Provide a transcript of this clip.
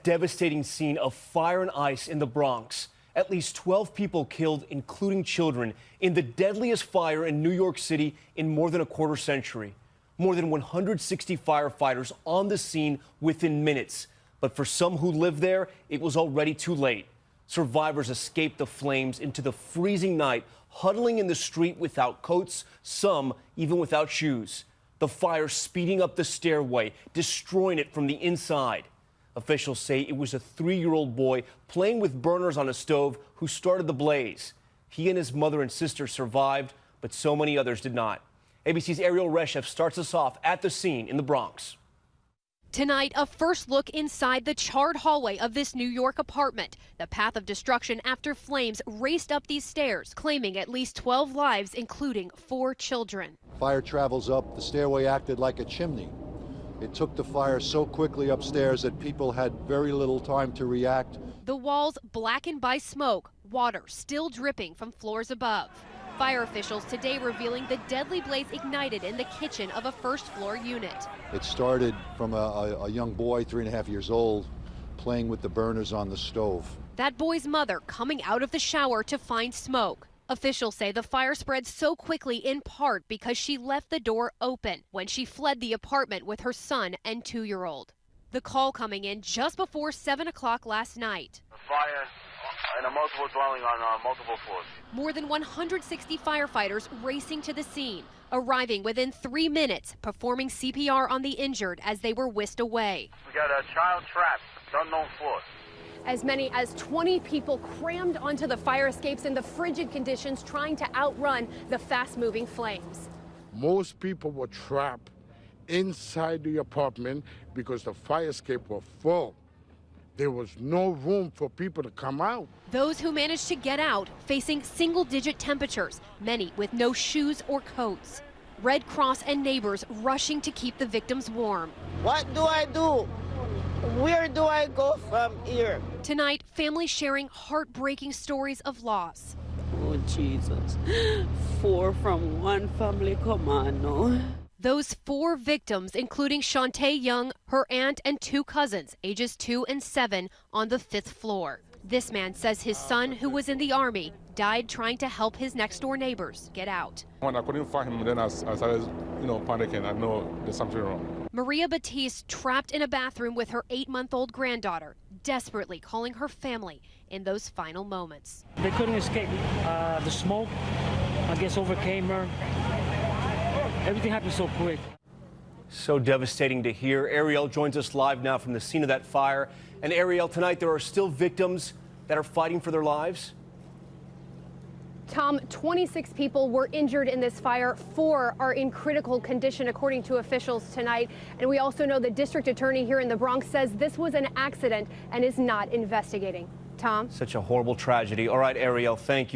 Devastating scene of fire and ice in the Bronx. At least 12 people killed, including children, in the deadliest fire in New York City in more than a quarter century. More than 160 firefighters on the scene within minutes. But for some who live there, it was already too late. Survivors escaped the flames into the freezing night, huddling in the street without coats, some even without shoes. The fire speeding up the stairway, destroying it from the inside. Officials say it was a 3-year-old boy playing with burners on a stove who started the blaze. He and his mother and sister survived, but so many others did not. ABC's Ariel Reshev starts us off at the scene in the Bronx. Tonight, a first look inside the charred hallway of this New York apartment. The path of destruction after flames raced up these stairs, claiming at least 12 lives, including 4 children. Fire travels up. The stairway acted like a chimney. It took the fire so quickly upstairs that people had very little time to react. The walls blackened by smoke, water still dripping from floors above. Fire officials today revealing the deadly blaze ignited in the kitchen of a first-floor unit. It started from a young boy, 3.5 years old, playing with the burners on the stove. That boy's mother coming out of the shower to find smoke. Officials say the fire spread so quickly in part because she left the door open when she fled the apartment with her son and 2-year-old. The call coming in just before 7 o'clock last night. A fire in a multiple dwelling on multiple floors. More than 160 firefighters racing to the scene, arriving within 3 minutes, performing CPR on the injured as they were whisked away. We got a child trapped, unknown floor. As many as 20 people crammed onto the fire escapes in the frigid conditions, trying to outrun the fast-moving flames. Most people were trapped inside the apartment because the fire escape were full. There was no room for people to come out. Those who managed to get out facing single-digit temperatures, many with no shoes or coats. Red Cross and neighbors rushing to keep the victims warm. What do I do? Where do I go from here? Tonight, families sharing heartbreaking stories of loss. Oh, Jesus. 4 from one family, come on, no. Those 4 victims, including Shantae Young, her aunt and 2 cousins, ages 2 and 7, on the 5th floor. This man says his son, who was in the Army, died trying to help his next-door neighbors get out. When I couldn't find him, then I started, panicking. I know there's something wrong. Maria Batiste trapped in a bathroom with her 8-month-old granddaughter, desperately calling her family in those final moments. They couldn't escape. The smoke, I guess, overcame her. Everything happened so quick. So devastating to hear. Ariel joins us live now from the scene of that fire. And Ariel, tonight there are still victims that are fighting for their lives? Tom, 26 people were injured in this fire. 4 are in critical condition, according to officials tonight. And we also know the district attorney here in the Bronx says this was an accident and is not investigating. Tom? Such a horrible tragedy. All right, Ariel, thank you.